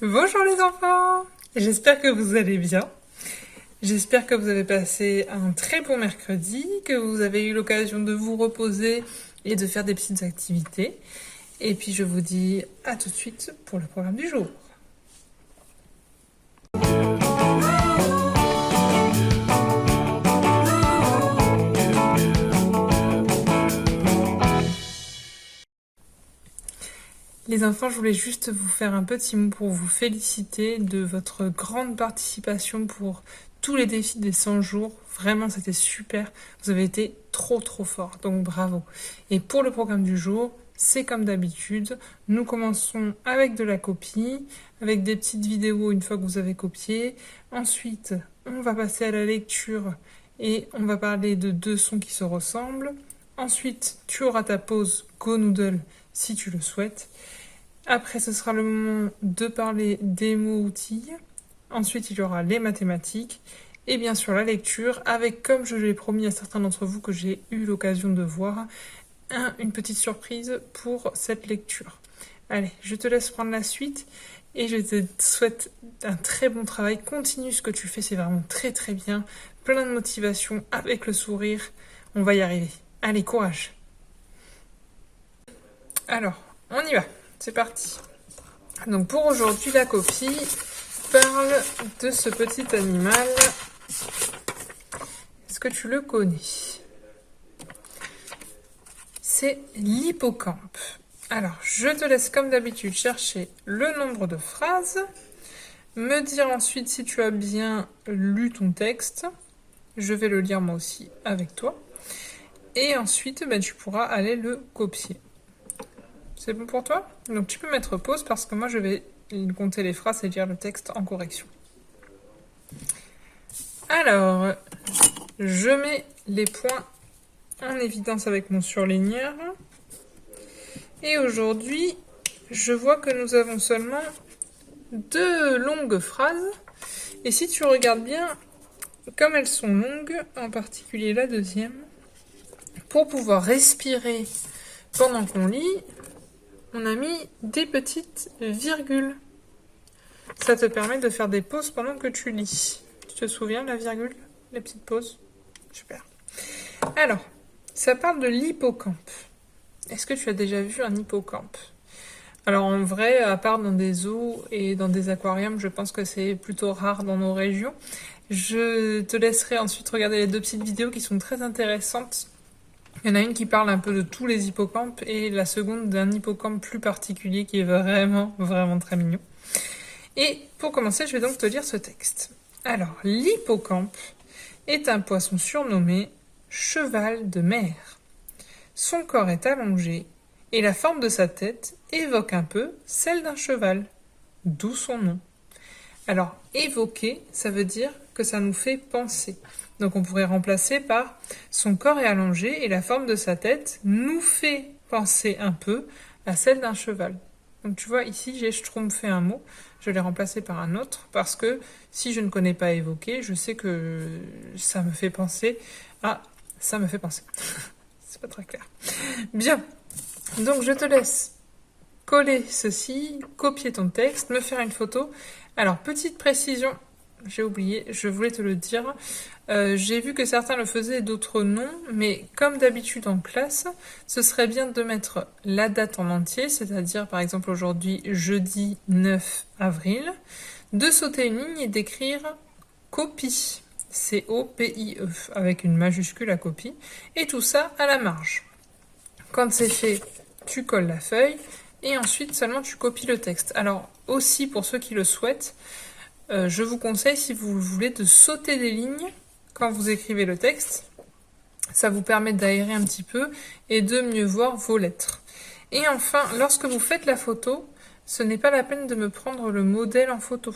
Bonjour les enfants, j'espère que vous allez bien. J'espère que vous avez passé un très bon mercredi, que vous avez eu l'occasion de vous reposer et de faire des petites activités. Et puis je vous dis à tout de suite pour le programme du jour. Les enfants, je voulais juste vous faire un petit mot pour vous féliciter de votre grande participation pour tous les défis des 100 jours. Vraiment, c'était super. Vous avez été trop forts, donc bravo. Et pour le programme du jour, c'est comme d'habitude. Nous commençons avec de la copie, avec des petites vidéos une fois que vous avez copié. Ensuite, on va passer à la lecture et on va parler de 2 sons qui se ressemblent. Ensuite, tu auras ta pause Go Noodle si tu le souhaites. Après, ce sera le moment de parler des mots-outils. Ensuite, il y aura les mathématiques et bien sûr la lecture avec, comme je l'ai promis à certains d'entre vous que j'ai eu l'occasion de voir, une petite surprise pour cette lecture. Allez, je te laisse prendre la suite et je te souhaite un très bon travail. Continue ce que tu fais, c'est vraiment très bien. Plein de motivation, avec le sourire. On va y arriver. Allez, courage. Alors, on y va. C'est parti. Donc pour aujourd'hui, la copie parle de ce petit animal. Est-ce que tu le connais? C'est l'hippocampe. Alors, je te laisse comme d'habitude chercher le nombre de phrases, me dire ensuite si tu as bien lu ton texte. Je vais le lire moi aussi avec toi. Et ensuite, tu pourras aller le copier. C'est bon pour toi? Donc tu peux mettre pause parce que moi je vais compter les phrases et lire le texte en correction. Alors, je mets les points en évidence avec mon surligneur. Et aujourd'hui, je vois que nous avons seulement 2 longues phrases. Et si tu regardes bien, comme elles sont longues, en particulier la deuxième, pour pouvoir respirer pendant qu'on lit, on a mis des petites virgules. Ça te permet de faire des pauses pendant que tu lis. Tu te souviens, la virgule? Les petites pauses? Super. Alors, ça parle de l'hippocampe. Est-ce que tu as déjà vu un hippocampe? Alors en vrai, à part dans des zoos et dans des aquariums, je pense que c'est plutôt rare dans nos régions. Je te laisserai ensuite regarder les 2 petites vidéos qui sont très intéressantes. Il y en a une qui parle un peu de tous les hippocampes et la seconde d'un hippocampe plus particulier qui est vraiment très mignon. Et pour commencer, je vais donc te lire ce texte. Alors, l'hippocampe est un poisson surnommé cheval de mer. Son corps est allongé et la forme de sa tête évoque un peu celle d'un cheval, d'où son nom. Alors, évoquer, ça veut dire que ça nous fait penser. Donc on pourrait remplacer par son corps est allongé et la forme de sa tête nous fait penser un peu à celle d'un cheval. Donc tu vois, ici j'ai schtroumpfé un mot, je l'ai remplacé par un autre parce que si je ne connais pas évoquer, je sais que ça me fait penser à... ça me fait penser. C'est pas très clair. Bien, donc je te laisse coller ceci, copier ton texte, me faire une photo. Alors, petite précision, j'ai oublié, je voulais te le dire. J'ai vu que certains le faisaient et d'autres non, mais comme d'habitude en classe, ce serait bien de mettre la date en entier, c'est-à-dire par exemple aujourd'hui, jeudi 9 avril, de sauter une ligne et d'écrire copie, C-O-P-I-E, avec une majuscule à copie, et tout ça à la marge. Quand c'est fait, tu colles la feuille, et ensuite seulement tu copies le texte. Alors aussi pour ceux qui le souhaitent, je vous conseille, si vous voulez, de sauter des lignes quand vous écrivez le texte. Ça vous permet d'aérer un petit peu et de mieux voir vos lettres. Et enfin, lorsque vous faites la photo, ce n'est pas la peine de me prendre le modèle en photo.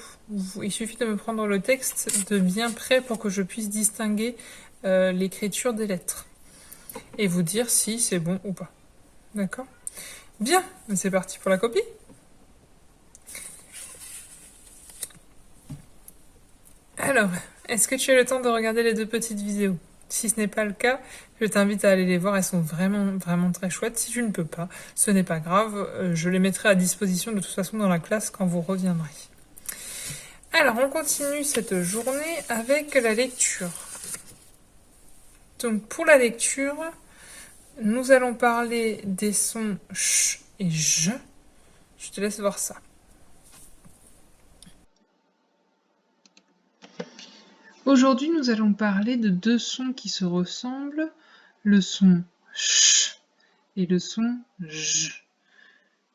Il suffit de me prendre le texte de bien près pour que je puisse distinguer l'écriture des lettres. Et vous dire si c'est bon ou pas. D'accord? Bien, c'est parti pour la copie. Alors, est-ce que tu as le temps de regarder les 2 petites vidéos? Si ce n'est pas le cas, je t'invite à aller les voir, elles sont vraiment très chouettes. Si tu ne peux pas, ce n'est pas grave, je les mettrai à disposition de toute façon dans la classe quand vous reviendrez. Alors, on continue cette journée avec la lecture. Donc, pour la lecture, nous allons parler des sons ch et j. Je te laisse voir ça. Aujourd'hui, nous allons parler de deux sons qui se ressemblent, le son ch et le son j.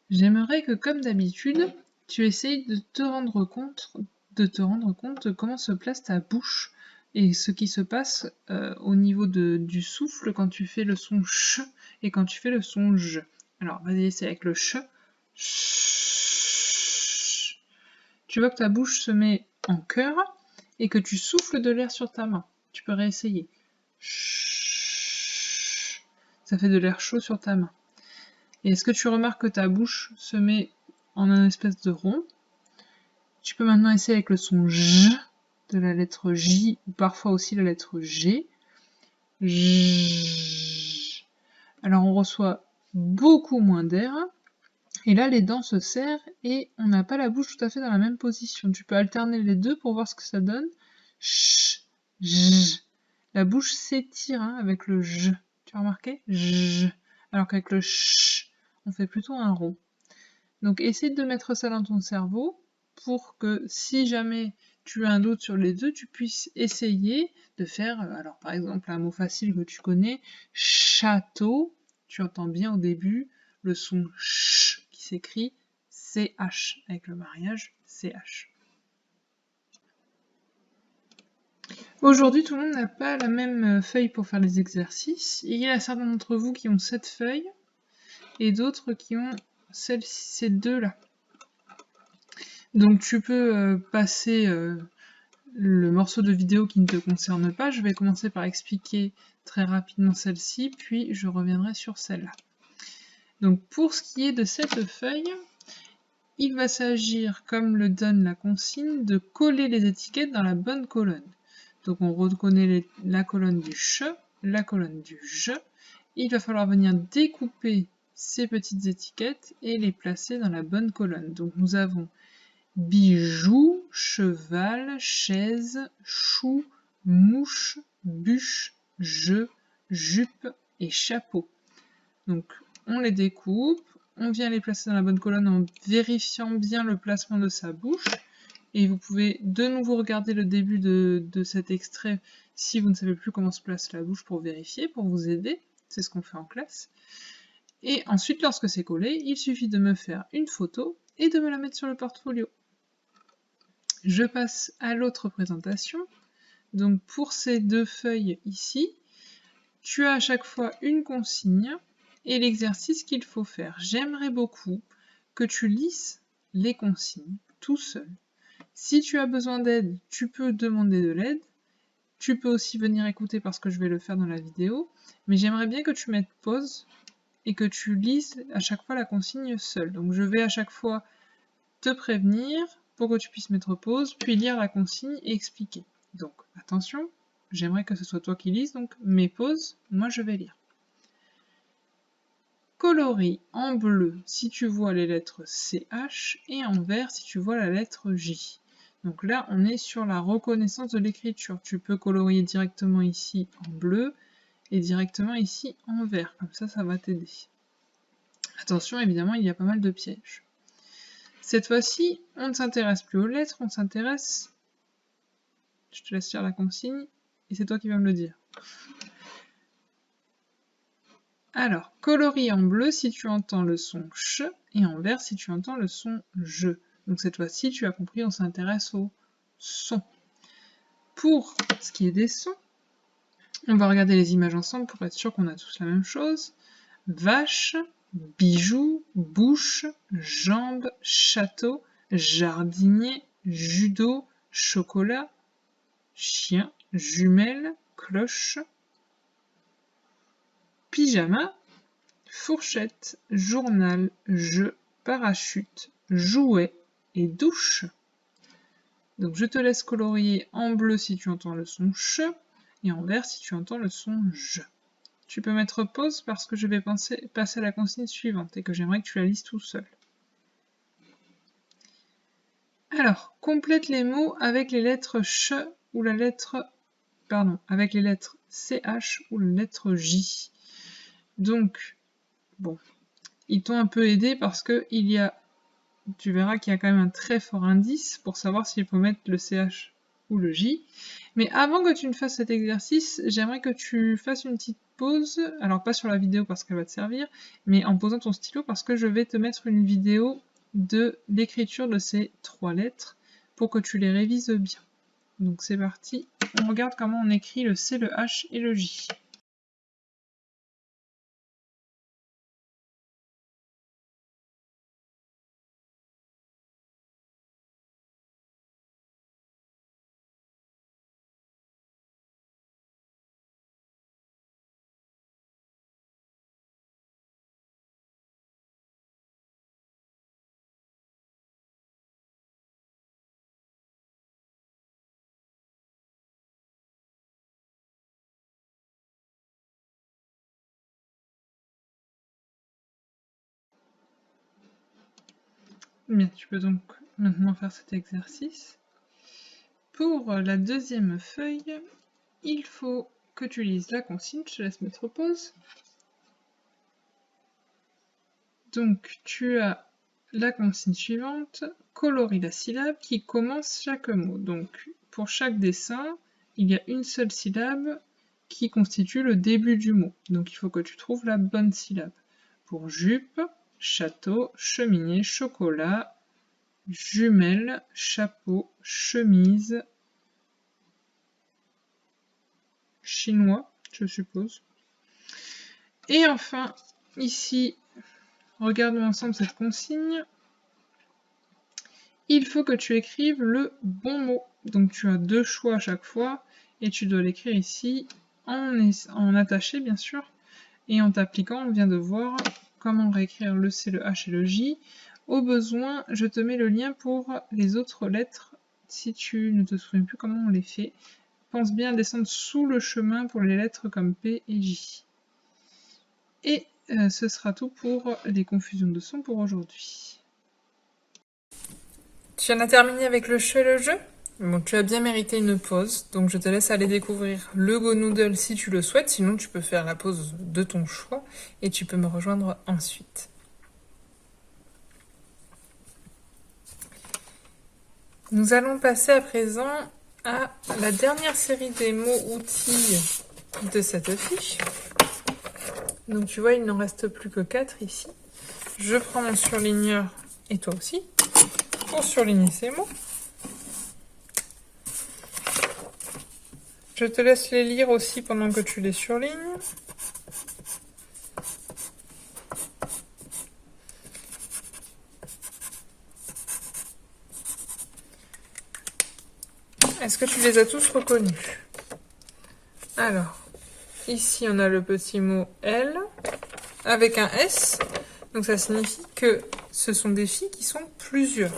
J'aimerais que, comme d'habitude, tu essayes de te rendre compte de comment se place ta bouche et ce qui se passe au niveau du souffle quand tu fais le son ch et quand tu fais le son j. Alors, vas-y, essaye avec le ch. Tu vois que ta bouche se met en cœur et que tu souffles de l'air sur ta main. Tu peux réessayer. Ça fait de l'air chaud sur ta main. Et est-ce que tu remarques que ta bouche se met en un espèce de rond? Tu peux maintenant essayer avec le son J de la lettre J ou parfois aussi la lettre G. J. Alors on reçoit beaucoup moins d'air. Et là, les dents se serrent et on n'a pas la bouche tout à fait dans la même position. Tu peux alterner les deux pour voir ce que ça donne. Ch, j. La bouche s'étire avec le j. Tu as remarqué? J. Alors qu'avec le ch, on fait plutôt un rond. Donc essaie de mettre ça dans ton cerveau pour que si jamais tu as un doute sur les deux, tu puisses essayer de faire, alors par exemple un mot facile que tu connais, château, tu entends bien au début le son ch qui s'écrit CH avec le mariage CH. Aujourd'hui, tout le monde n'a pas la même feuille pour faire les exercices. Il y a certains d'entre vous qui ont cette feuille et d'autres qui ont ces deux-là. Donc tu peux passer le morceau de vidéo qui ne te concerne pas. Je vais commencer par expliquer très rapidement celle-ci, puis je reviendrai sur celle-là. Donc pour ce qui est de cette feuille, il va s'agir, comme le donne la consigne, de coller les étiquettes dans la bonne colonne. Donc on reconnaît la colonne du ch, la colonne du j. Il va falloir venir découper ces petites étiquettes et les placer dans la bonne colonne. Donc nous avons bijoux, cheval, chaise, chou, mouche, bûche, jeu, jupe et chapeau. Donc on les découpe, on vient les placer dans la bonne colonne en vérifiant bien le placement de sa bouche. Et vous pouvez de nouveau regarder le début de cet extrait si vous ne savez plus comment se place la bouche pour vérifier, pour vous aider. C'est ce qu'on fait en classe. Et ensuite, lorsque c'est collé, il suffit de me faire une photo et de me la mettre sur le portfolio. Je passe à l'autre présentation. Donc pour ces deux feuilles ici, tu as à chaque fois une consigne et l'exercice qu'il faut faire. J'aimerais beaucoup que tu lises les consignes tout seul. Si tu as besoin d'aide, tu peux demander de l'aide. Tu peux aussi venir écouter parce que je vais le faire dans la vidéo. Mais j'aimerais bien que tu mettes pause et que tu lises à chaque fois la consigne seule. Donc je vais à chaque fois te prévenir pour que tu puisses mettre pause, puis lire la consigne et expliquer. Donc attention, j'aimerais que ce soit toi qui lises, donc mets pause, moi je vais lire. Colorie en bleu si tu vois les lettres CH et en vert si tu vois la lettre J. Donc là, on est sur la reconnaissance de l'écriture. Tu peux colorier directement ici en bleu et directement ici en vert. Comme ça, ça va t'aider. Attention, évidemment, il y a pas mal de pièges. Cette fois-ci, on ne s'intéresse plus aux lettres, on s'intéresse... Je te laisse lire la consigne et c'est toi qui vas me le dire. Alors, colorie en bleu si tu entends le son ch et en vert si tu entends le son je. Donc cette fois-ci, tu as compris, on s'intéresse au son. Pour ce qui est des sons, on va regarder les images ensemble pour être sûr qu'on a tous la même chose. Vache, bijoux, bouche, jambes, château, jardinier, judo, chocolat, chien, jumelle, cloche, pyjama, fourchette, journal, jeu, parachute, jouet et douche. Donc je te laisse colorier en bleu si tu entends le son ch et en vert si tu entends le son je. Tu peux mettre pause parce que je vais passer à la consigne suivante et que j'aimerais que tu la lises tout seul. Alors, complète les mots avec les lettres ch ou la lettre... Pardon, avec les lettres ch ou la lettre j. Donc, bon, ils t'ont un peu aidé parce que tu verras qu'il y a quand même un très fort indice pour savoir s'il faut mettre le ch ou le j. Mais avant que tu ne fasses cet exercice, j'aimerais que tu fasses une petite pause, alors pas sur la vidéo parce qu'elle va te servir, mais en posant ton stylo parce que je vais te mettre une vidéo de l'écriture de ces 3 lettres pour que tu les révises bien. Donc c'est parti, on regarde comment on écrit le C, le H et le J. Bien, tu peux donc maintenant faire cet exercice. Pour la deuxième feuille, il faut que tu lises la consigne, je te laisse mettre pause. Donc tu as la consigne suivante, colorie la syllabe qui commence chaque mot. Donc pour chaque dessin, il y a une seule syllabe qui constitue le début du mot. Donc il faut que tu trouves la bonne syllabe. Pour jupe, château, cheminée, chocolat, jumelle, chapeau, chemise, chinois, je suppose. Et enfin, ici, regardons ensemble cette consigne. Il faut que tu écrives le bon mot. Donc tu as 2 choix à chaque fois, et tu dois l'écrire ici, en attaché bien sûr, et en t'appliquant, on vient de voir comment réécrire le C, le H et le J. Au besoin, je te mets le lien pour les autres lettres, si tu ne te souviens plus comment on les fait. Pense bien à descendre sous le chemin pour les lettres comme P et J. Et ce sera tout pour les confusions de sons pour aujourd'hui. Tu en as terminé avec le ch et le jeu ? Bon, tu as bien mérité une pause, donc je te laisse aller découvrir le Go Noodle si tu le souhaites, sinon tu peux faire la pause de ton choix et tu peux me rejoindre ensuite. Nous allons passer à présent à la dernière série des mots outils de cette fiche. Donc tu vois, il n'en reste plus que 4 ici. Je prends mon surligneur, et toi aussi, pour surligner ces mots. Je te laisse les lire aussi pendant que tu les surlignes. Est-ce que tu les as tous reconnus? Alors, ici on a le petit mot L avec un S. Donc ça signifie que ce sont des filles qui sont plusieurs.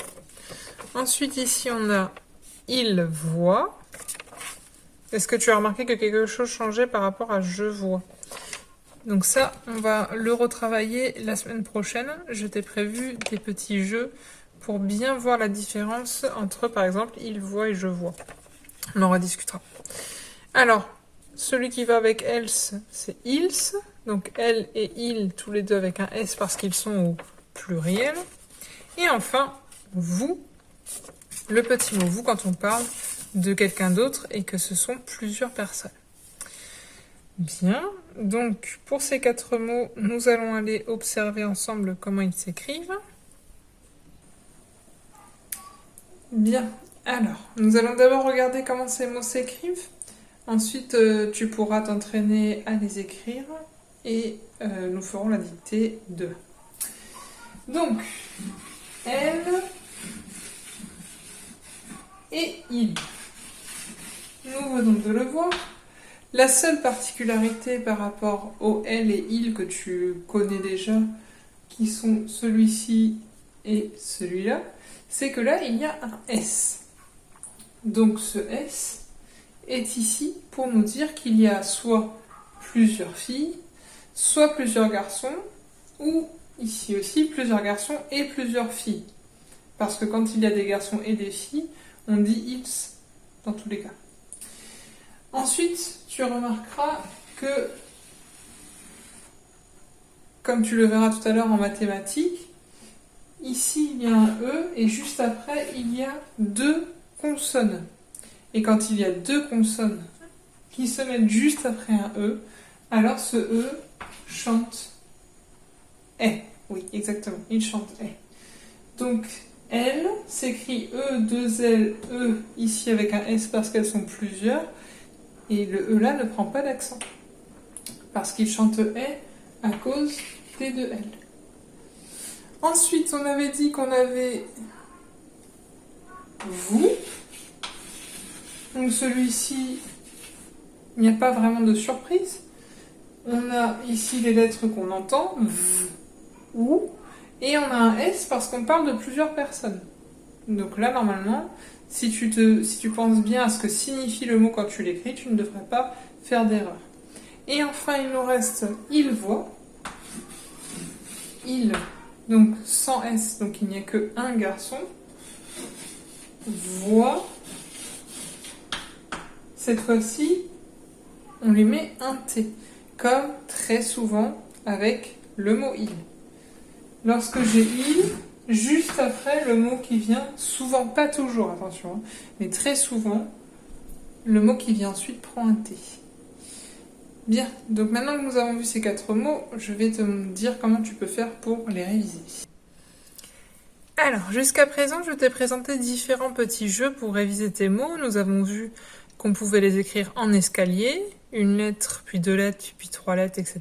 Ensuite ici on a il voit. Est-ce que tu as remarqué que quelque chose changeait par rapport à je vois? Donc ça, on va le retravailler la semaine prochaine. Je t'ai prévu des petits jeux pour bien voir la différence entre, par exemple, il voit et je vois. On en rediscutera. Alors, celui qui va avec else, c'est ils. Donc elle et il, tous les deux avec un S parce qu'ils sont au pluriel. Et enfin, vous, le petit mot vous quand on parle de quelqu'un d'autre et que ce sont plusieurs personnes. Bien, donc pour ces 4 mots, nous allons aller observer ensemble comment ils s'écrivent. Bien, alors, nous allons d'abord regarder comment ces mots s'écrivent. Ensuite, tu pourras t'entraîner à les écrire et nous ferons la dictée de. Donc, elle et il. Nous venons de le voir. La seule particularité par rapport au elle et il que tu connais déjà, qui sont celui-ci et celui-là, c'est que là, il y a un S. Donc ce S est ici pour nous dire qu'il y a soit plusieurs filles, soit plusieurs garçons, ou ici aussi plusieurs garçons et plusieurs filles. parce que quand il y a des garçons et des filles, on dit ils dans tous les cas. Ensuite, tu remarqueras que, comme tu le verras tout à l'heure en mathématiques, ici il y a un E et juste après il y a deux consonnes. Et quand il y a deux consonnes qui se mettent juste après un E, alors ce E chante est. Oui, exactement, il chante est. Donc, L s'écrit E, 2L, E, ici avec un S parce qu'elles sont plusieurs. Et le E là ne prend pas d'accent. Parce qu'il chante est à cause des deux L. Ensuite, on avait dit qu'on avait vous. Donc celui-ci, il n'y a pas vraiment de surprise. On a ici les lettres qu'on entend, v, ou, et on a un S parce qu'on parle de plusieurs personnes. Donc là, normalement, si tu penses bien à ce que signifie le mot quand tu l'écris, tu ne devrais pas faire d'erreur. Et enfin, il nous reste il voit. Il, donc sans S, donc il n'y a qu'un garçon, voit. Cette fois-ci, on lui met un T, comme très souvent avec le mot il. Lorsque j'ai il, juste après le mot qui vient, souvent, pas toujours, attention, mais très souvent, le mot qui vient ensuite prend un T. Bien, donc maintenant que nous avons vu ces 4 mots, je vais te dire comment tu peux faire pour les réviser. Alors, jusqu'à présent, je t'ai présenté différents petits jeux pour réviser tes mots. Nous avons vu qu'on pouvait les écrire en escalier, une lettre, puis 2 lettres, puis 3 lettres, etc.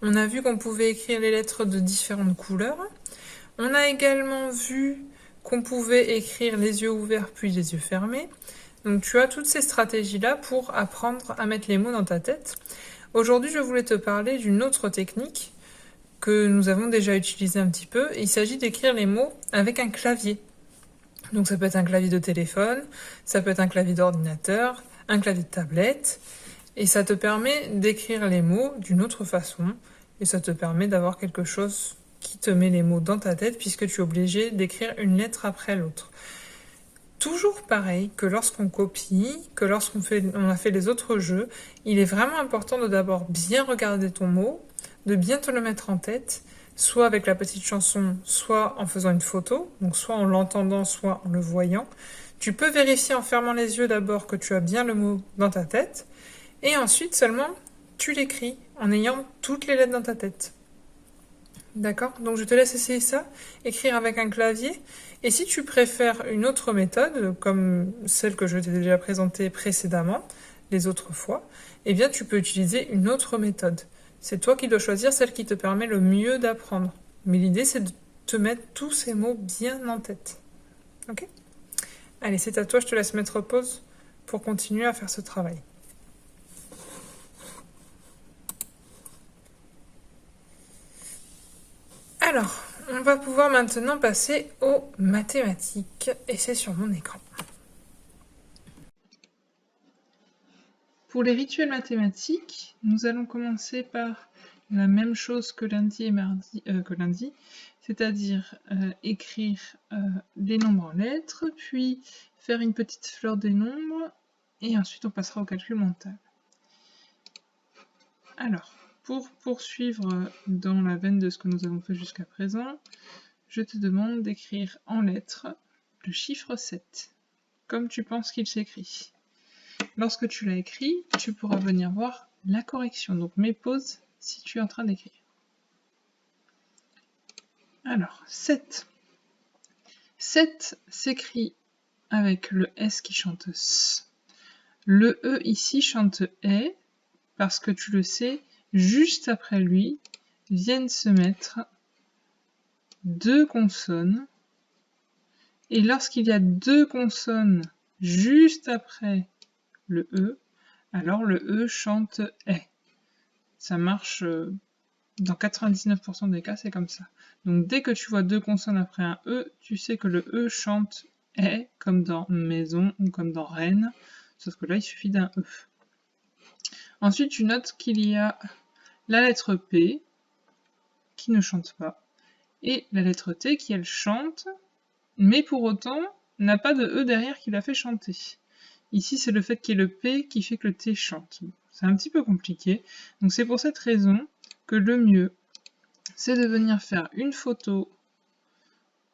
On a vu qu'on pouvait écrire les lettres de différentes couleurs. On a également vu qu'on pouvait écrire les yeux ouverts, puis les yeux fermés. Donc tu as toutes ces stratégies-là pour apprendre à mettre les mots dans ta tête. Aujourd'hui, je voulais te parler d'une autre technique que nous avons déjà utilisée un petit peu. Il s'agit d'écrire les mots avec un clavier. Donc ça peut être un clavier de téléphone, ça peut être un clavier d'ordinateur, un clavier de tablette. Et ça te permet d'écrire les mots d'une autre façon. Et ça te permet d'avoir quelque chose qui te met les mots dans ta tête puisque tu es obligé d'écrire une lettre après l'autre. Toujours pareil que lorsqu'on copie, que lorsqu'on a fait les autres jeux, il est vraiment important de d'abord bien regarder ton mot, de bien te le mettre en tête, soit avec la petite chanson, soit en faisant une photo, donc soit en l'entendant, soit en le voyant. Tu peux vérifier en fermant les yeux d'abord que tu as bien le mot dans ta tête, et ensuite seulement tu l'écris en ayant toutes les lettres dans ta tête. D'accord? Donc je te laisse essayer ça, écrire avec un clavier. Et si tu préfères une autre méthode, comme celle que je t'ai déjà présentée précédemment, les autres fois, eh bien tu peux utiliser une autre méthode. C'est toi qui dois choisir celle qui te permet le mieux d'apprendre. Mais l'idée c'est de te mettre tous ces mots bien en tête. Ok? Allez, c'est à toi, je te laisse mettre pause pour continuer à faire ce travail. Alors, on va pouvoir maintenant passer aux mathématiques, et c'est sur mon écran. Pour les rituels mathématiques, nous allons commencer par la même chose que lundi et mardi, c'est-à-dire écrire les nombres en lettres, puis faire une petite fleur des nombres, et ensuite on passera au calcul mental. Alors, pour poursuivre dans la veine de ce que nous avons fait jusqu'à présent, je te demande d'écrire en lettres le chiffre 7, comme tu penses qu'il s'écrit. Lorsque tu l'as écrit, tu pourras venir voir la correction. Donc mets pause si tu es en train d'écrire. Alors, 7. 7 s'écrit avec le S qui chante S. Le E ici chante E, parce que tu le sais, juste après lui viennent se mettre deux consonnes. Et lorsqu'il y a deux consonnes juste après le E, alors le E chante E. Ça marche dans 99% des cas, c'est comme ça. Donc dès que tu vois deux consonnes après un E, tu sais que le E chante E, comme dans maison ou comme dans reine, sauf que là il suffit d'un E. Ensuite tu notes qu'il y a la lettre P qui ne chante pas, et la lettre T qui elle chante, mais pour autant n'a pas de E derrière qui l'a fait chanter. Ici, c'est le fait qu'il y ait le P qui fait que le T chante. C'est un petit peu compliqué. Donc c'est pour cette raison que le mieux, c'est de venir faire une photo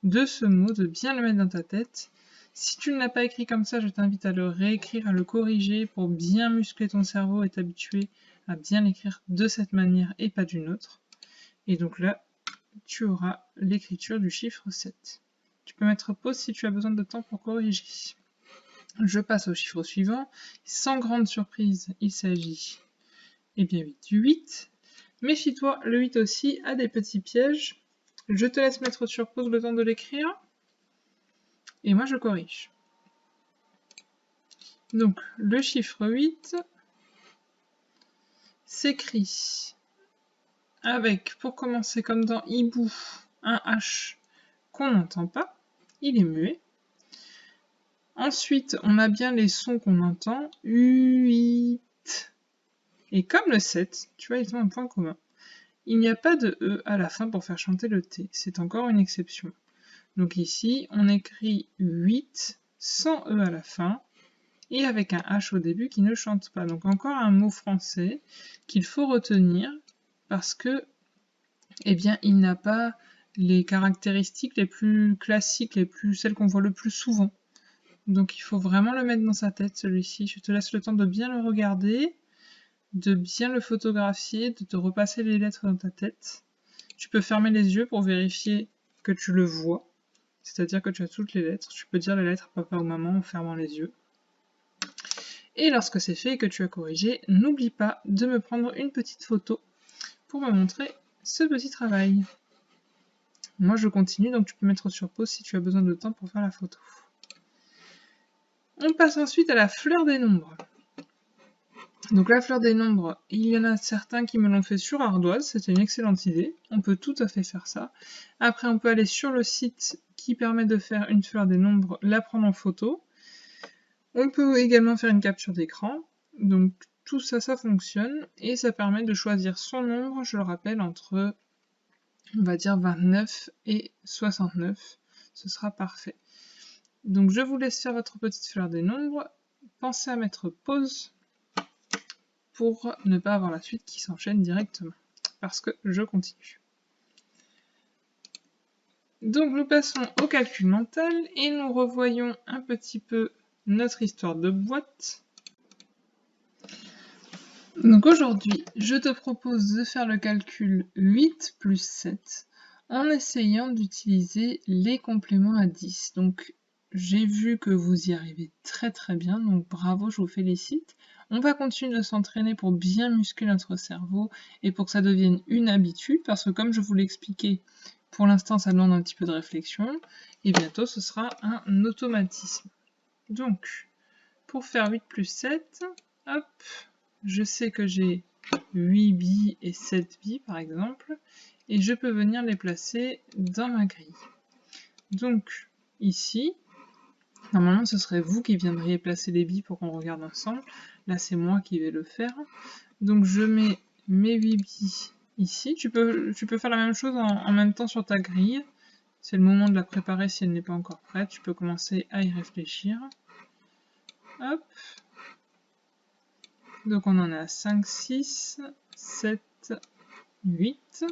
de ce mot, de bien le mettre dans ta tête. Si tu ne l'as pas écrit comme ça, je t'invite à le réécrire, à le corriger pour bien muscler ton cerveau et t'habituer à bien l'écrire de cette manière et pas d'une autre. Et donc là, tu auras l'écriture du chiffre 7. Tu peux mettre pause si tu as besoin de temps pour corriger. Je passe au chiffre suivant. Sans grande surprise, il s'agit du 8. Méfie-toi, le 8 aussi a des petits pièges. Je te laisse mettre sur pause le temps de l'écrire. Et moi, je corrige. Donc, le chiffre 8 s'écrit avec, pour commencer comme dans hibou, un H qu'on n'entend pas. Il est muet. Ensuite, on a bien les sons qu'on entend. 8. Et comme le 7, tu vois, ils ont un point commun. Il n'y a pas de E à la fin pour faire chanter le T. C'est encore une exception. Donc ici, on écrit 8 sans E à la fin et avec un H au début qui ne chante pas. Donc encore un mot français qu'il faut retenir parce que, il n'a pas les caractéristiques les plus classiques, celles qu'on voit le plus souvent. Donc il faut vraiment le mettre dans sa tête, celui-ci. Je te laisse le temps de bien le regarder, de bien le photographier, de te repasser les lettres dans ta tête. Tu peux fermer les yeux pour vérifier que tu le vois, c'est-à-dire que tu as toutes les lettres. Tu peux dire les lettres papa ou maman en fermant les yeux. Et lorsque c'est fait et que tu as corrigé, n'oublie pas de me prendre une petite photo pour me montrer ce petit travail. Moi je continue, donc tu peux mettre sur pause si tu as besoin de temps pour faire la photo. On passe ensuite à la fleur des nombres. Donc la fleur des nombres, il y en a certains qui me l'ont fait sur ardoise, c'était une excellente idée, on peut tout à fait faire ça. Après on peut aller sur le site qui permet de faire une fleur des nombres, la prendre en photo. On peut également faire une capture d'écran, donc tout ça, ça fonctionne, et ça permet de choisir son nombre, je le rappelle, entre, on va dire 29 et 69, ce sera parfait. Donc je vous laisse faire votre petite fleur des nombres, pensez à mettre pause pour ne pas avoir la suite qui s'enchaîne directement, parce que je continue. Donc nous passons au calcul mental et nous revoyons un petit peu notre histoire de boîte. Donc aujourd'hui, je te propose de faire le calcul 8 plus 7 en essayant d'utiliser les compléments à 10. Donc j'ai vu que vous y arrivez très très bien, donc bravo, je vous félicite. On va continuer de s'entraîner pour bien muscler notre cerveau et pour que ça devienne une habitude, parce que comme je vous l'ai expliqué, pour l'instant ça demande un petit peu de réflexion, et bientôt ce sera un automatisme. Donc, pour faire 8 plus 7, hop, je sais que j'ai 8 billes et 7 billes par exemple, et je peux venir les placer dans ma grille. Donc ici, normalement ce serait vous qui viendriez placer les billes pour qu'on regarde ensemble, là c'est moi qui vais le faire. Donc je mets mes 8 billes ici, tu peux faire la même chose en même temps sur ta grille, c'est le moment de la préparer si elle n'est pas encore prête, tu peux commencer à y réfléchir. Hop. Donc on en a 5, 6, 7, 8.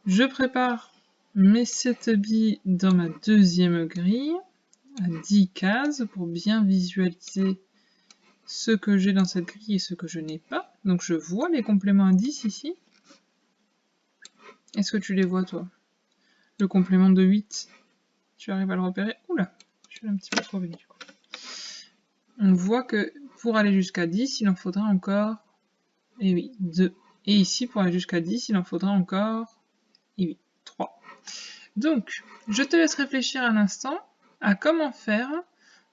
Je prépare mes 7 billes dans ma deuxième grille, à 10 cases, pour bien visualiser ce que j'ai dans cette grille et ce que je n'ai pas. Donc je vois les compléments à 10 ici. Est-ce que tu les vois toi? Le complément de 8, tu arrives à le repérer? Oula, je suis un petit peu trop vite du coup. On voit que pour aller jusqu'à 10, il en faudra encore, 2. Et ici, pour aller jusqu'à 10, il en faudra encore, 3. Donc, je te laisse réfléchir un instant à comment faire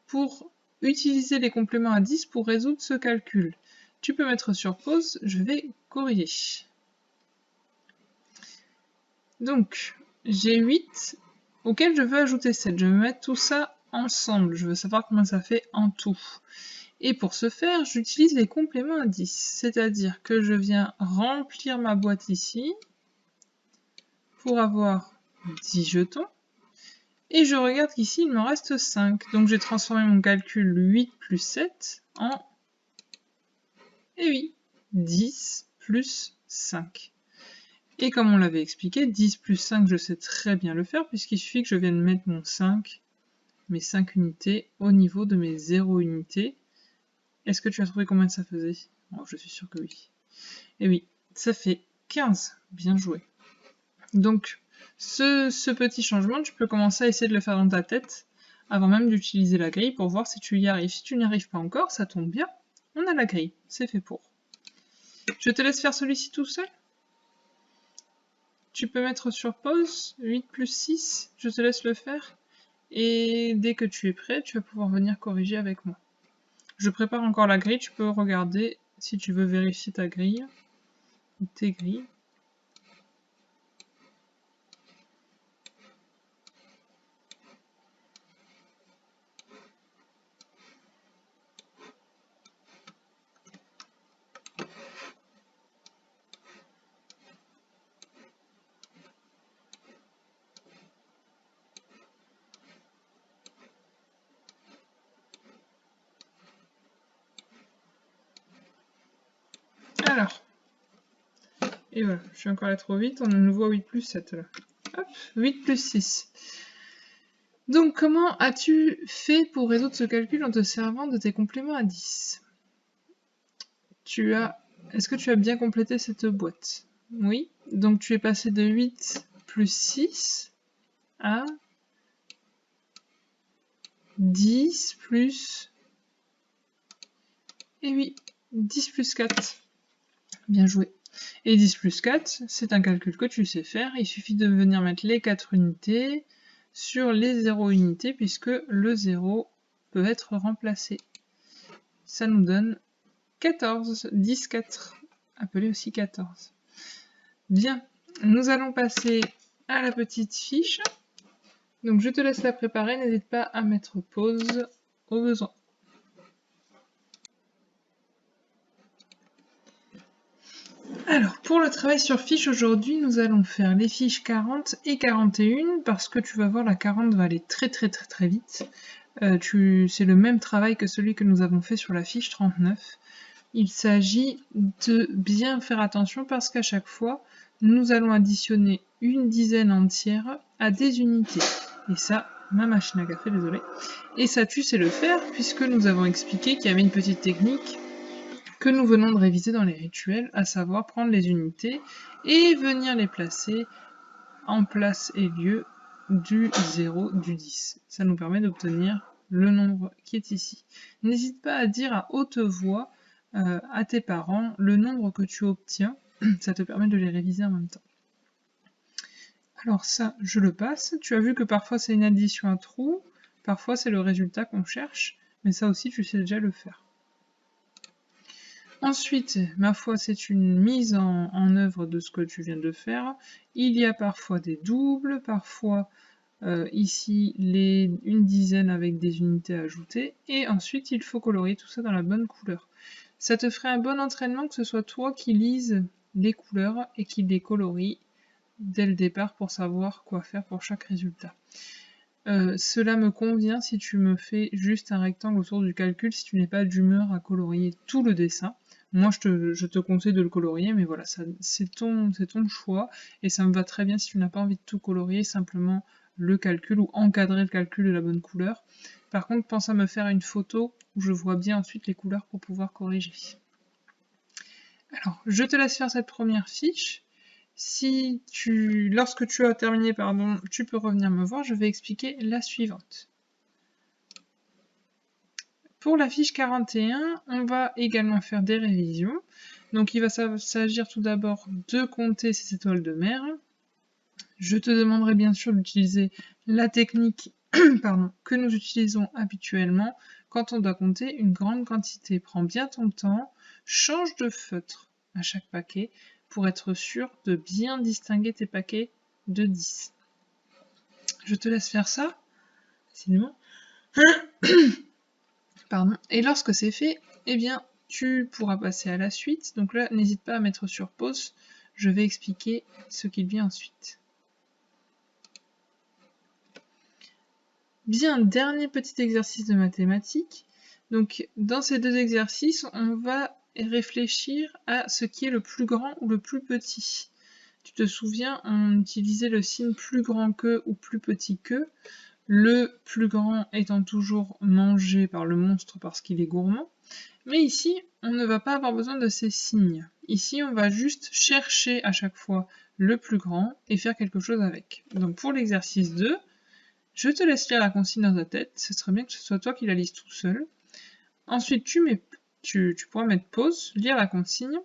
pour utiliser les compléments à 10 pour résoudre ce calcul. Tu peux mettre sur pause, je vais corriger. Donc, j'ai 8 auquel je veux ajouter 7. Je vais mettre tout ça ensemble. Je veux savoir combien ça fait en tout. Et pour ce faire, j'utilise les compléments à 10. C'est-à-dire que je viens remplir ma boîte ici pour avoir 10 jetons. Et je regarde qu'ici, il me reste 5. Donc j'ai transformé mon calcul 8 plus 7 en... Et oui, 10 plus 5. Et comme on l'avait expliqué, 10 plus 5, je sais très bien le faire, puisqu'il suffit que je vienne mettre mon 5, mes 5 unités, au niveau de mes 0 unités. Est-ce que tu as trouvé combien ça faisait? Oh, je suis sûre que oui. Et oui, ça fait 15. Bien joué. Donc, ce petit changement, tu peux commencer à essayer de le faire dans ta tête, avant même d'utiliser la grille, pour voir si tu y arrives. Si tu n'y arrives pas encore, ça tombe bien. On a la grille, c'est fait pour. Je te laisse faire celui-ci tout seul. Tu peux mettre sur pause, 8 plus 6, je te laisse le faire. Et dès que tu es prêt, tu vas pouvoir venir corriger avec moi. Je prépare encore la grille, tu peux regarder si tu veux vérifier ta grille, tes grilles. Alors, et voilà, je suis encore allé trop vite, on est à nouveau à 8 plus 7 là. Hop, 8 plus 6. Donc, comment as-tu fait pour résoudre ce calcul en te servant de tes compléments à 10? Est-ce que tu as bien complété cette boîte? Oui. Donc, tu es passé de 8 plus 6 à 10 plus... Et oui, 10 plus 4. Bien joué. Et 10 plus 4, c'est un calcul que tu sais faire. Il suffit de venir mettre les 4 unités sur les 0 unités, puisque le 0 peut être remplacé. Ça nous donne 14, 10, 4, appelé aussi 14. Bien, nous allons passer à la petite fiche. Donc je te laisse la préparer, n'hésite pas à mettre pause au besoin. Alors, pour le travail sur fiche aujourd'hui, nous allons faire les fiches 40 et 41 parce que tu vas voir, la 40 va aller très vite. C'est le même travail que celui que nous avons fait sur la fiche 39. Il s'agit de bien faire attention parce qu'à chaque fois, nous allons additionner une dizaine entière à des unités. Et ça, ma machine à café, désolé. Et ça, tu sais le faire puisque nous avons expliqué qu'il y avait une petite technique que nous venons de réviser dans les rituels, à savoir prendre les unités et venir les placer en place et lieu du 0, du 10. Ça nous permet d'obtenir le nombre qui est ici. N'hésite pas à dire à haute voix à tes parents le nombre que tu obtiens, ça te permet de les réviser en même temps. Alors ça, je le passe. Tu as vu que parfois c'est une addition à trous, parfois c'est le résultat qu'on cherche, mais ça aussi tu sais déjà le faire. Ensuite, ma foi, c'est une mise en œuvre de ce que tu viens de faire. Il y a parfois des doubles, parfois ici une dizaine avec des unités ajoutées, et ensuite il faut colorier tout ça dans la bonne couleur. Ça te ferait un bon entraînement que ce soit toi qui lises les couleurs et qui les colorie dès le départ pour savoir quoi faire pour chaque résultat. Cela me convient si tu me fais juste un rectangle autour du calcul, si tu n'es pas d'humeur à colorier tout le dessin. Moi, je te conseille de le colorier, mais voilà, c'est ton choix, et ça me va très bien si tu n'as pas envie de tout colorier, simplement le calcul ou encadrer le calcul de la bonne couleur. Par contre, pense à me faire une photo où je vois bien ensuite les couleurs pour pouvoir corriger. Alors, je te laisse faire cette première fiche. Lorsque tu as terminé, tu peux revenir me voir, je vais expliquer la suivante. Pour la fiche 41, on va également faire des révisions. Donc il va s'agir tout d'abord de compter ces étoiles de mer. Je te demanderai bien sûr d'utiliser la technique que nous utilisons habituellement quand on doit compter une grande quantité. Prends bien ton temps, change de feutre à chaque paquet pour être sûr de bien distinguer tes paquets de 10. Je te laisse faire ça, facilement. Pardon. Et lorsque c'est fait, eh bien, tu pourras passer à la suite. Donc là, n'hésite pas à mettre sur pause. Je vais expliquer ce qu'il vient ensuite. Bien, dernier petit exercice de mathématiques. Donc, dans ces deux exercices, on va réfléchir à ce qui est le plus grand ou le plus petit. Tu te souviens, on utilisait le signe plus grand que ou plus petit que, le plus grand étant toujours mangé par le monstre parce qu'il est gourmand. Mais ici, on ne va pas avoir besoin de ces signes. Ici, on va juste chercher à chaque fois le plus grand et faire quelque chose avec. Donc pour l'exercice 2, je te laisse lire la consigne dans ta tête, ce serait bien que ce soit toi qui la lises tout seul. Ensuite, tu pourras mettre pause, lire la consigne,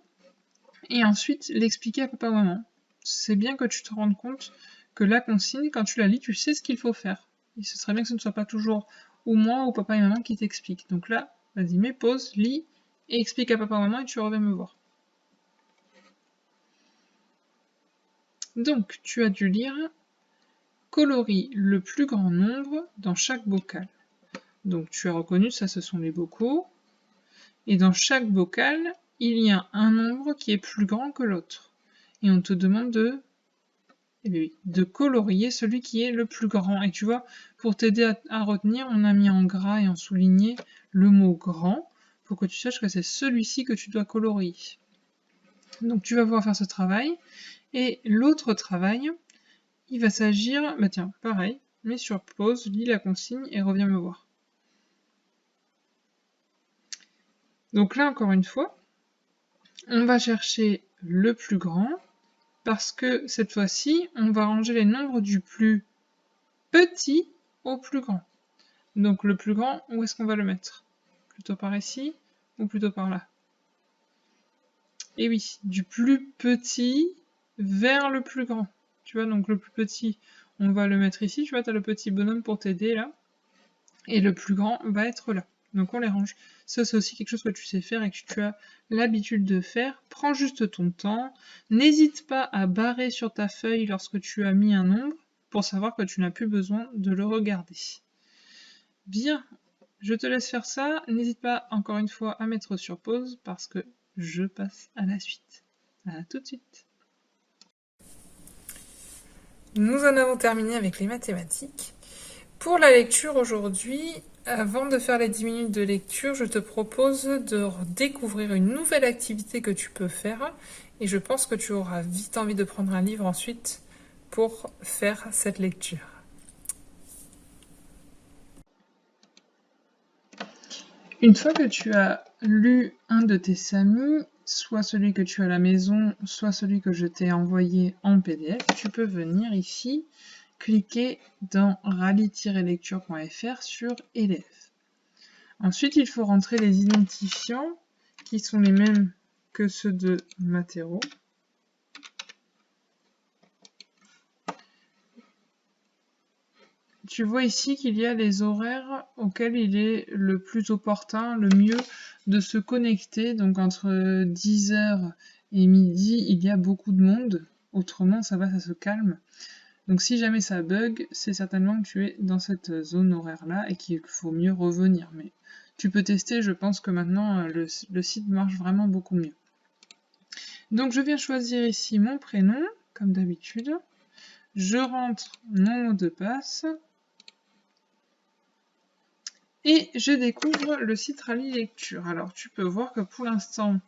et ensuite l'expliquer à papa ou maman. C'est bien que tu te rendes compte que la consigne, quand tu la lis, tu sais ce qu'il faut faire. Et ce serait bien que ce ne soit pas toujours ou moi ou papa et maman qui t'expliquent. Donc là, vas-y, mets pause, lis, et explique à papa ou maman et tu reviens me voir. Donc, tu as dû lire « Colorie le plus grand nombre dans chaque bocal ». Donc tu as reconnu, ça ce sont les bocaux. Et dans chaque bocal, il y a un nombre qui est plus grand que l'autre. Et on te demande de colorier celui qui est le plus grand. Et tu vois, pour t'aider à retenir, on a mis en gras et en souligné le mot grand pour que tu saches que c'est celui-ci que tu dois colorier. Donc tu vas pouvoir faire ce travail. Et l'autre travail, il va s'agir, bah tiens, pareil, mets sur pause, lis la consigne et reviens me voir. Donc là, encore une fois, on va chercher le plus grand, parce que cette fois-ci, on va ranger les nombres du plus petit au plus grand. Donc le plus grand, où est-ce qu'on va le mettre? Plutôt par ici ou plutôt par là? Et oui, du plus petit vers le plus grand. Tu vois, donc le plus petit, on va le mettre ici. Tu vois, tu as le petit bonhomme pour t'aider là. Et le plus grand va être là. Donc on les range. Ça, c'est aussi quelque chose que tu sais faire et que tu as l'habitude de faire. Prends juste ton temps. N'hésite pas à barrer sur ta feuille lorsque tu as mis un nombre pour savoir que tu n'as plus besoin de le regarder. Bien, je te laisse faire ça. N'hésite pas encore une fois à mettre sur pause parce que je passe à la suite. À tout de suite. Nous en avons terminé avec les mathématiques. Pour la lecture aujourd'hui, avant de faire les 10 minutes de lecture, je te propose de découvrir une nouvelle activité que tu peux faire et je pense que tu auras vite envie de prendre un livre ensuite pour faire cette lecture. Une fois que tu as lu un de tes SAMI, soit celui que tu as à la maison, soit celui que je t'ai envoyé en PDF, tu peux venir ici cliquer dans rally-lecture.fr sur élèves. Ensuite, il faut rentrer les identifiants qui sont les mêmes que ceux de Matero. Tu vois ici qu'il y a les horaires auxquels il est le plus opportun, le mieux de se connecter. Donc entre 10h et midi, il y a beaucoup de monde. Autrement, ça va, ça se calme. Donc si jamais ça bug, c'est certainement que tu es dans cette zone horaire-là et qu'il faut mieux revenir. Mais tu peux tester, je pense que maintenant le site marche vraiment beaucoup mieux. Donc je viens choisir ici mon prénom, comme d'habitude. Je rentre mon mot de passe. Et je découvre le site Rally Lecture. Alors tu peux voir que pour l'instant,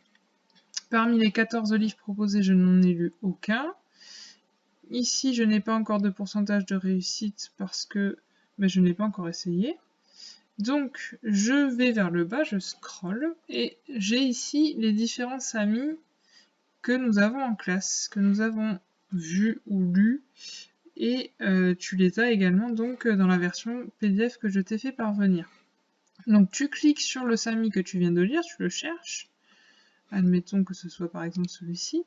parmi les 14 livres proposés, je n'en ai lu aucun. Ici, je n'ai pas encore de pourcentage de réussite parce que je n'ai pas encore essayé. Donc, je vais vers le bas, je scrolle, et j'ai ici les différents SAMI que nous avons en classe, que nous avons vus ou lus, et tu les as également donc dans la version PDF que je t'ai fait parvenir. Donc tu cliques sur le SAMI que tu viens de lire, tu le cherches, admettons que ce soit par exemple celui-ci,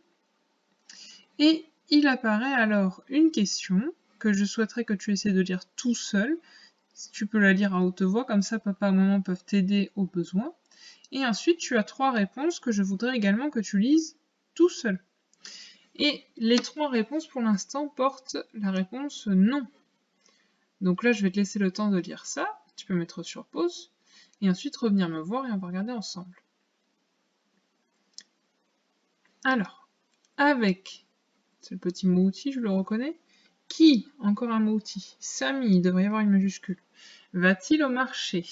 et il apparaît alors une question que je souhaiterais que tu essaies de lire tout seul. Tu peux la lire à haute voix, comme ça papa ou maman peuvent t'aider au besoin. Et ensuite, tu as 3 réponses que je voudrais également que tu lises tout seul. Et les 3 réponses pour l'instant portent la réponse non. Donc là, je vais te laisser le temps de lire ça. Tu peux mettre sur pause. Et ensuite revenir me voir et on va regarder ensemble. Alors, avec, c'est le petit mot outil, je le reconnais. Qui, encore un mot outil. Sami, il devrait y avoir une majuscule. Va-t-il au marché?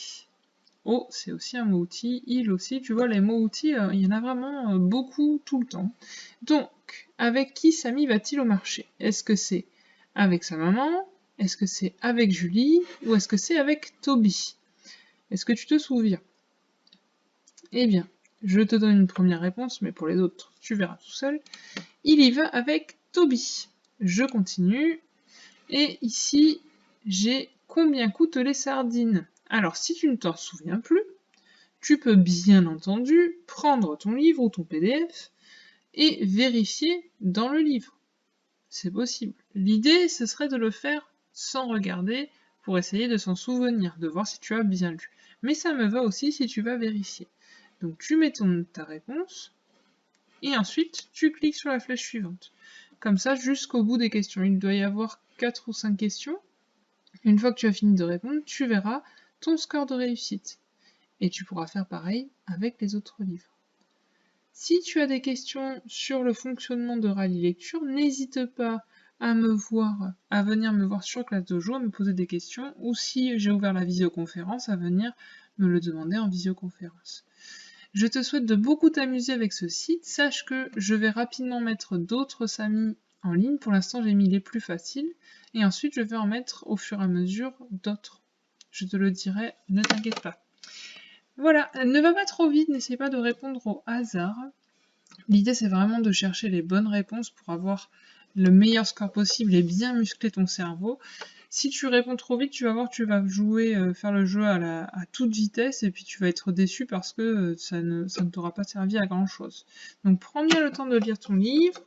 Oh, c'est aussi un mot-outil. Il aussi, tu vois, les mots-outils, il y en a vraiment beaucoup tout le temps. Donc, avec qui Samy va-t-il au marché? Est-ce que c'est avec sa maman? Est-ce que c'est avec Julie? Ou est-ce que c'est avec Toby? Est-ce que tu te souviens? Eh bien, je te donne une première réponse, mais pour les autres, tu verras tout seul. Il y va avec Toby. Je continue. Et ici, j'ai combien coûtent les sardines? Alors, si tu ne t'en souviens plus, tu peux bien entendu prendre ton livre ou ton PDF et vérifier dans le livre. C'est possible. L'idée, ce serait de le faire sans regarder pour essayer de s'en souvenir, de voir si tu as bien lu. Mais ça me va aussi si tu vas vérifier. Donc tu mets ta réponse et ensuite tu cliques sur la flèche suivante. Comme ça, jusqu'au bout des questions. Il doit y avoir 4 ou 5 questions. Une fois que tu as fini de répondre, tu verras ton score de réussite. Et tu pourras faire pareil avec les autres livres. Si tu as des questions sur le fonctionnement de Rallye Lecture, n'hésite pas à venir me voir sur Classe Dojo, à me poser des questions, ou si j'ai ouvert la visioconférence, à venir me le demander en visioconférence. Je te souhaite de beaucoup t'amuser avec ce site. Sache que je vais rapidement mettre d'autres Samy en ligne. Pour l'instant, j'ai mis les plus faciles. Et ensuite, je vais en mettre au fur et à mesure d'autres. Je te le dirai, ne t'inquiète pas. Voilà, ne va pas trop vite, n'essaie pas de répondre au hasard. L'idée, c'est vraiment de chercher les bonnes réponses pour avoir le meilleur score possible et bien muscler ton cerveau. Si tu réponds trop vite, tu vas voir, tu vas faire le jeu à toute vitesse et puis tu vas être déçu parce que ça ne t'aura pas servi à grand chose. Donc prends bien le temps de lire ton livre,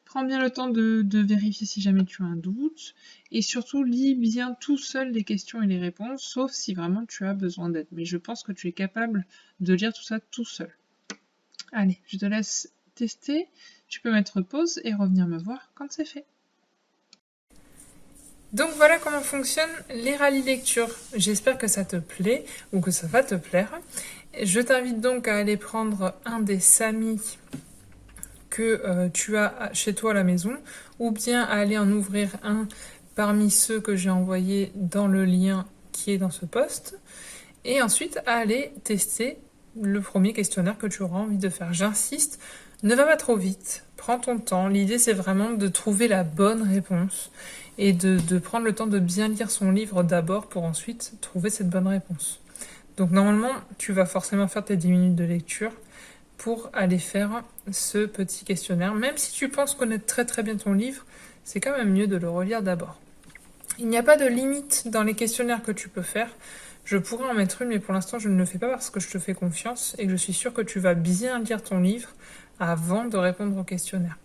prends bien le temps de vérifier si jamais tu as un doute et surtout lis bien tout seul les questions et les réponses, sauf si vraiment tu as besoin d'aide. Mais je pense que tu es capable de lire tout ça tout seul. Allez, je te laisse tester, tu peux mettre pause et revenir me voir quand c'est fait. Donc voilà comment fonctionnent les rallyes lecture. J'espère que ça te plaît ou que ça va te plaire. Je t'invite donc à aller prendre un des Samy que tu as chez toi à la maison ou bien à aller en ouvrir un parmi ceux que j'ai envoyés dans le lien qui est dans ce post et ensuite à aller tester le premier questionnaire que tu auras envie de faire. J'insiste, ne va pas trop vite, prends ton temps. L'idée, c'est vraiment de trouver la bonne réponse et de prendre le temps de bien lire son livre d'abord pour ensuite trouver cette bonne réponse. Donc normalement, tu vas forcément faire tes 10 minutes de lecture pour aller faire ce petit questionnaire. Même si tu penses connaître très très bien ton livre, c'est quand même mieux de le relire d'abord. Il n'y a pas de limite dans les questionnaires que tu peux faire. Je pourrais en mettre une, mais pour l'instant, je ne le fais pas parce que je te fais confiance et que je suis sûre que tu vas bien lire ton livre avant de répondre au questionnaire.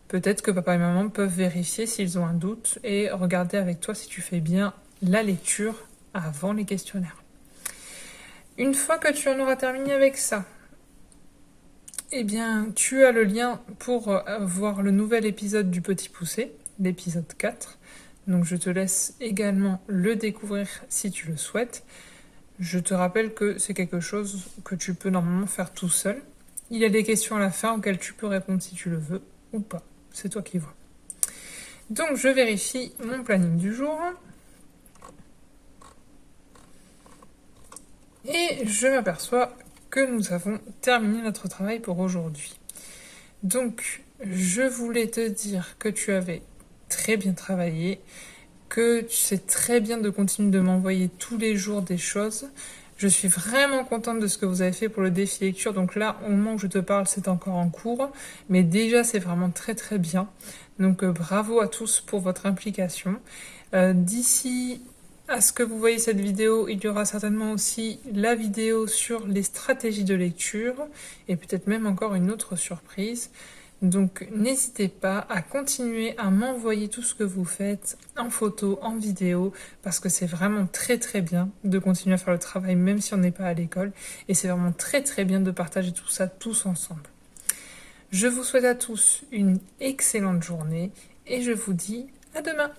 Peut-être que papa et maman peuvent vérifier s'ils ont un doute et regarder avec toi si tu fais bien la lecture avant les questionnaires. Une fois que tu en auras terminé avec ça, eh bien, tu as le lien pour voir le nouvel épisode du Petit Poucet, l'épisode 4. Donc je te laisse également le découvrir si tu le souhaites. Je te rappelle que c'est quelque chose que tu peux normalement faire tout seul. Il y a des questions à la fin auxquelles tu peux répondre si tu le veux ou pas. C'est toi qui vois. Donc je vérifie mon planning du jour. Et je m'aperçois que nous avons terminé notre travail pour aujourd'hui. Donc je voulais te dire que tu avais très bien travaillé, que c'est très bien de continuer de m'envoyer tous les jours des choses. Je suis vraiment contente de ce que vous avez fait pour le défi lecture. Donc là, au moment où je te parle, c'est encore en cours. Mais déjà, c'est vraiment très très bien. Donc bravo à tous pour votre implication. D'ici à ce que vous voyez cette vidéo, il y aura certainement aussi la vidéo sur les stratégies de lecture. Et peut-être même encore une autre surprise. Donc n'hésitez pas à continuer à m'envoyer tout ce que vous faites en photo, en vidéo, parce que c'est vraiment très très bien de continuer à faire le travail même si on n'est pas à l'école, et c'est vraiment très très bien de partager tout ça tous ensemble. Je vous souhaite à tous une excellente journée, et je vous dis à demain.